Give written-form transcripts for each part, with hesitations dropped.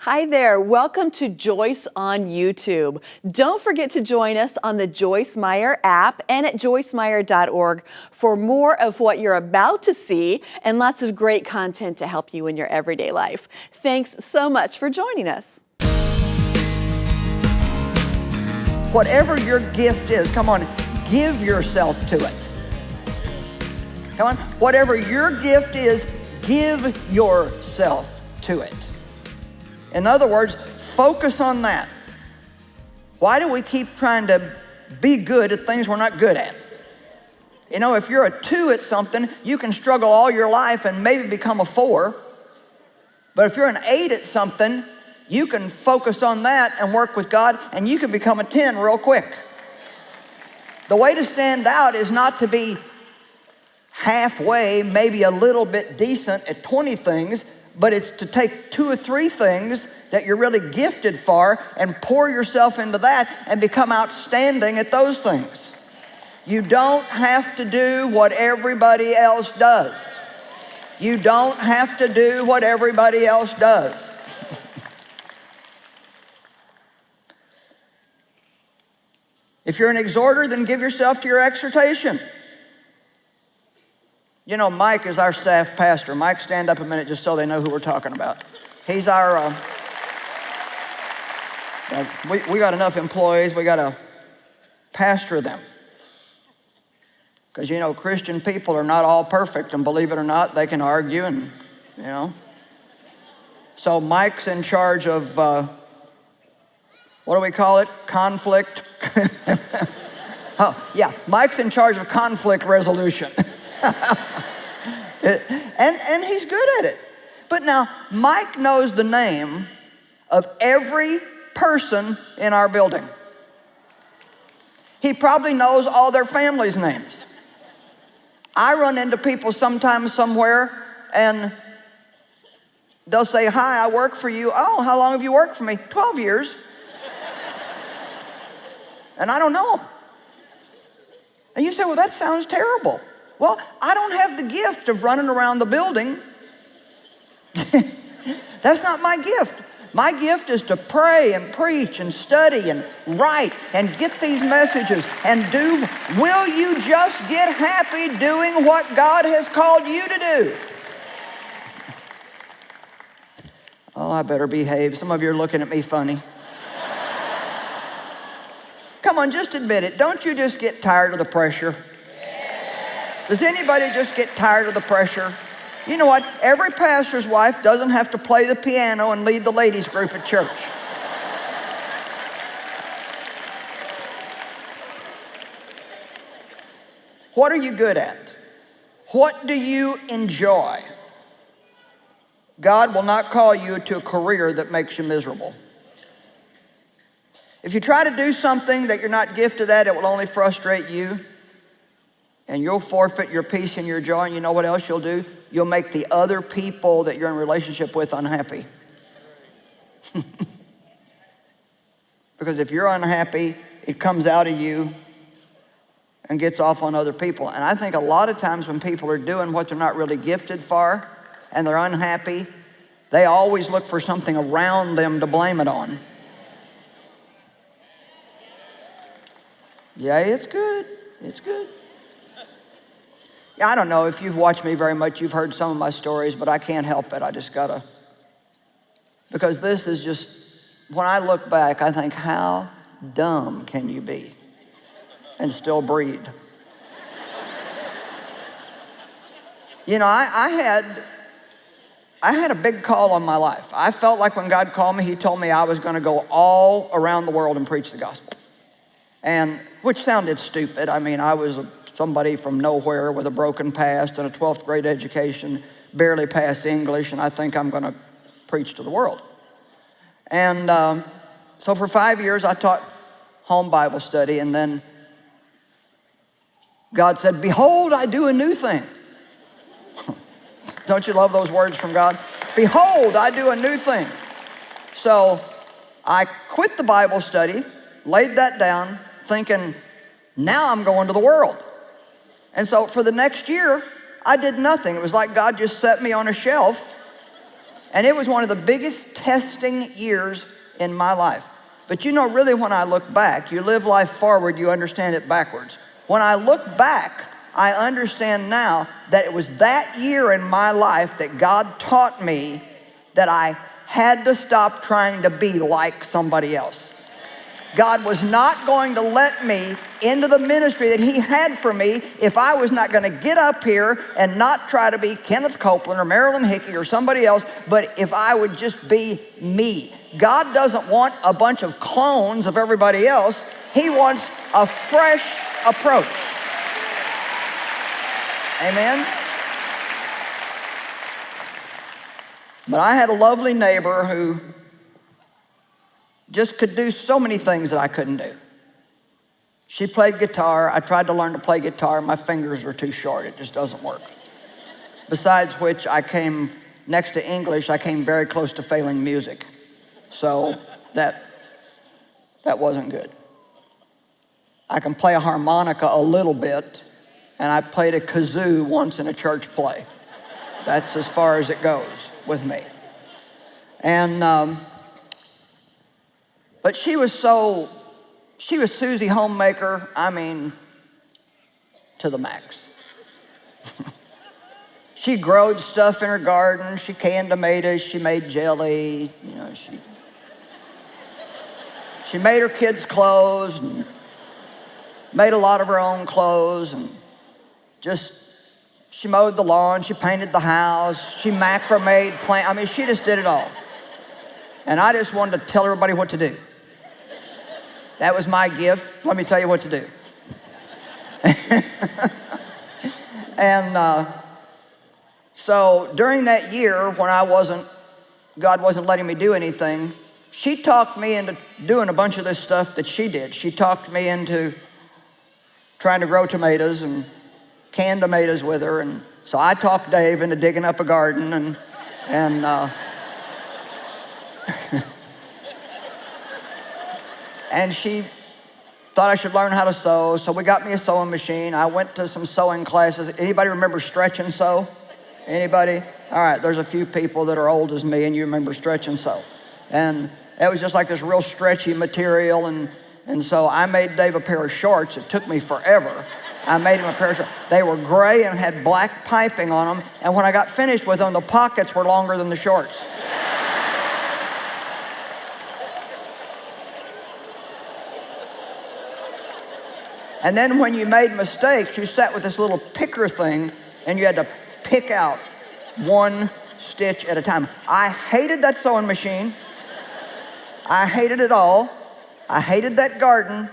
Hi there, welcome to Joyce on YouTube. Don't forget to join us on the Joyce Meyer app and at joycemeyer.org for more of what you're about to see and lots of great content to help you in your everyday life. Thanks so much for joining us. Whatever your gift is, come on, give yourself to it. Come on, whatever your gift is, give yourself to it. In other words, focus on that. Why do we keep trying to be good at things we're not good at? You know, if you're a 2 at something, you can struggle all your life and maybe become a 4. But if you're an 8 at something, you can focus on that and work with God, and you can become a 10 real quick. The way to stand out is not to be halfway, maybe a little bit decent at 20 things, but it's to take 2 or 3 things that you're really gifted for and pour yourself into that and become outstanding at those things. You don't have to do what everybody else does. You don't have to do what everybody else does. If you're an exhorter, then give yourself to your exhortation. You know, Mike is our staff pastor. Mike, stand up a minute just so they know who we're talking about. He's our, we got enough employees, we got to pastor them. Because, you know, Christian people are not all perfect, and believe it or not, they can argue and, you know. So Mike's in charge of, what do we call it? Conflict. Oh, yeah, Mike's in charge of conflict resolution. and he's good at it. But now, Mike knows the name of every person in our building. He probably knows all their families' names. I run into people sometimes somewhere, and they'll say, "Hi, I work for you." "Oh, how long have you worked for me?" 12 years. And I don't know them. And you say, "Well, that sounds terrible." Well, I don't have the gift of running around the building. That's not my gift. My gift is to pray and preach and study and write and get these messages and do. Will you just get happy doing what God has called you to do? Oh, I better behave. Some of you are looking at me funny. Come on, just admit it. Don't you just get tired of the pressure? Does anybody just get tired of the pressure? You know what? Every pastor's wife doesn't have to play the piano and lead the ladies group at church. What are you good at? What do you enjoy? God will not call you to a career that makes you miserable. If you try to do something that you're not gifted at, it will only frustrate you. And you'll forfeit your peace and your joy. And you know what else you'll do? You'll make the other people that you're in relationship with unhappy. Because if you're unhappy, it comes out of you and gets off on other people. And I think a lot of times when people are doing what they're not really gifted for and they're unhappy, they always look for something around them to blame it on. Yeah, it's good. It's good. I don't know if you've watched me very much, you've heard some of my stories, but I can't help it. I just gotta. Because this is just, when I look back, I think, how dumb can you be and still breathe? You know, I had a big call on my life. I felt like when God called me, He told me I was gonna go all around the world and preach the gospel. And, which sounded stupid. I mean, I was somebody from nowhere with a broken past and a 12th grade education, barely passed English, and I think I'm going to preach to the world. And so for 5 years, I taught home Bible study, and then God said, "Behold, I do a new thing." Don't you love those words from God? Behold, I do a new thing. So I quit the Bible study, laid that down, thinking, now I'm going to the world. And so for the next year, I did nothing. It was like God just set me on a shelf And it was one of the biggest testing years in my life. But you know, really, when I look back, you live life forward, you understand it backwards. When I look back, I understand now that it was that year in my life that God taught me that I had to stop trying to be like somebody else. God was not going to let me into the ministry that He had for me if I was not going to get up here and not try to be Kenneth Copeland or Marilyn Hickey or somebody else, but if I would just be me. God doesn't want a bunch of clones of everybody else. He wants a fresh approach. Amen? But I had a lovely neighbor who just could do so many things that I couldn't do. She played guitar. I tried to learn to play guitar. My fingers are too short. It just doesn't work. Besides which, next to English, I came very close to failing music. So that wasn't good. I can play a harmonica a little bit, and I played a kazoo once in a church play. That's as far as it goes with me. And but she was Susie Homemaker, I mean, to the max. She growed stuff in her garden. She canned tomatoes. She made jelly. You know, she made her kids' clothes and made a lot of her own clothes, and she mowed the lawn. She painted the house. She macrameed plants. I mean, she just did it all. And I just wanted to tell everybody what to do. That was my gift. Let me tell you what to do. And so during that year when God wasn't letting me do anything, she talked me into doing a bunch of this stuff that she did. She talked me into trying to grow tomatoes and can tomatoes with her. And so I talked Dave into digging up a garden and and she thought I should learn how to sew, so we got me a sewing machine. I went to some sewing classes. Anybody remember Stretch and Sew? Anybody? All right, there's a few people that are old as me, and you remember Stretch and Sew. And it was just like this real stretchy material, and so I made Dave a pair of shorts. It took me forever. I made him a pair of shorts. They were gray and had black piping on them, and when I got finished with them, the pockets were longer than the shorts. And then when you made mistakes, you sat with this little picker thing, and you had to pick out one stitch at a time. I hated that sewing machine. I hated it all. I hated that garden,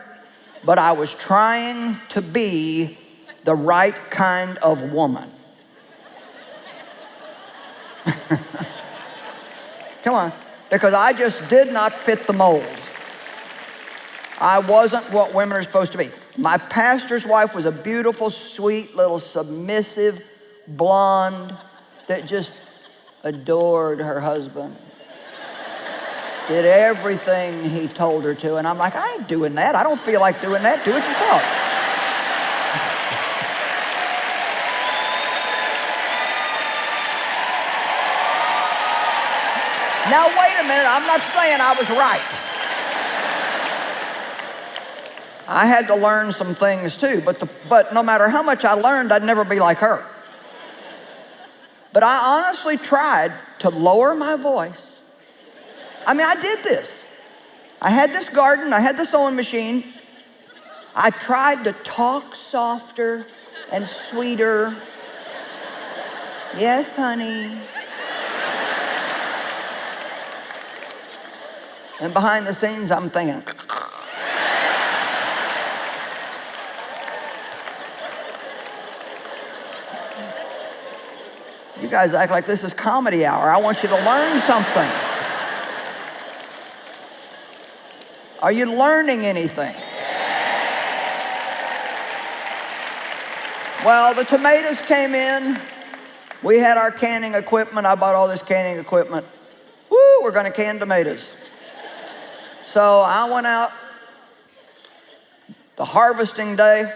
but I was trying to be the right kind of woman. Come on, because I just did not fit the mold. I wasn't what women are supposed to be. My pastor's wife was a beautiful, sweet, little submissive blonde that just adored her husband. Did everything he told her to. And I'm like, I ain't doing that. I don't feel like doing that. Do it yourself. Now, wait a minute. I'm not saying I was right. I had to learn some things too, but no matter how much I learned, I'd never be like her. But I honestly tried to lower my voice. I mean, I did this. I had this garden, I had the sewing machine. I tried to talk softer and sweeter. Yes, honey. And behind the scenes, I'm thinking, you guys act like this is comedy hour. I want you to learn something. Are you learning anything? Well, the tomatoes came in. We had our canning equipment. I bought all this canning equipment. Woo, we're going to can tomatoes. So I went out the harvesting day,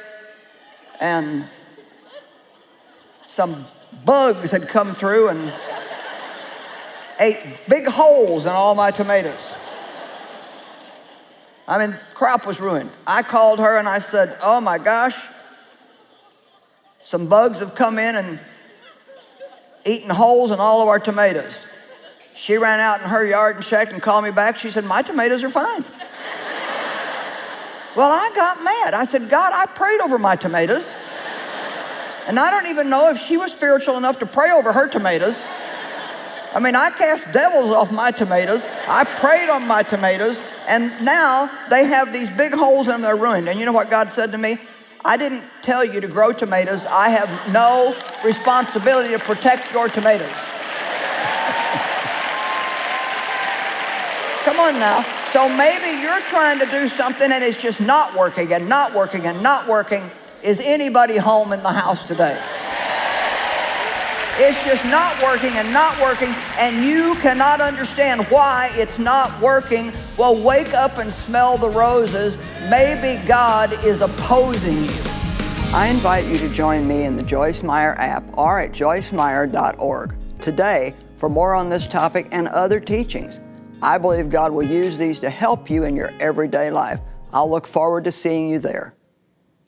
and some bugs had come through, and ate big holes in all my tomatoes. I mean, crop was ruined. I called her and I said, oh my gosh, some bugs have come in and eaten holes in all of our tomatoes. She ran out in her yard and checked and called me back. She said, my tomatoes are fine. Well, I got mad. I said, God, I prayed over my tomatoes. And I don't even know if she was spiritual enough to pray over her tomatoes. I mean, I cast devils off my tomatoes. I prayed on my tomatoes. And now they have these big holes in them, they're ruined. And you know what God said to me? I didn't tell you to grow tomatoes. I have no responsibility to protect your tomatoes. Come on now. So maybe you're trying to do something and it's just not working and not working and not working. Is anybody home in the house today? It's just not working and not working, and you cannot understand why it's not working. Well, wake up and smell the roses. Maybe God is opposing you. I invite you to join me in the Joyce Meyer app or at joycemeyer.org. Today, for more on this topic and other teachings, I believe God will use these to help you in your everyday life. I'll look forward to seeing you there.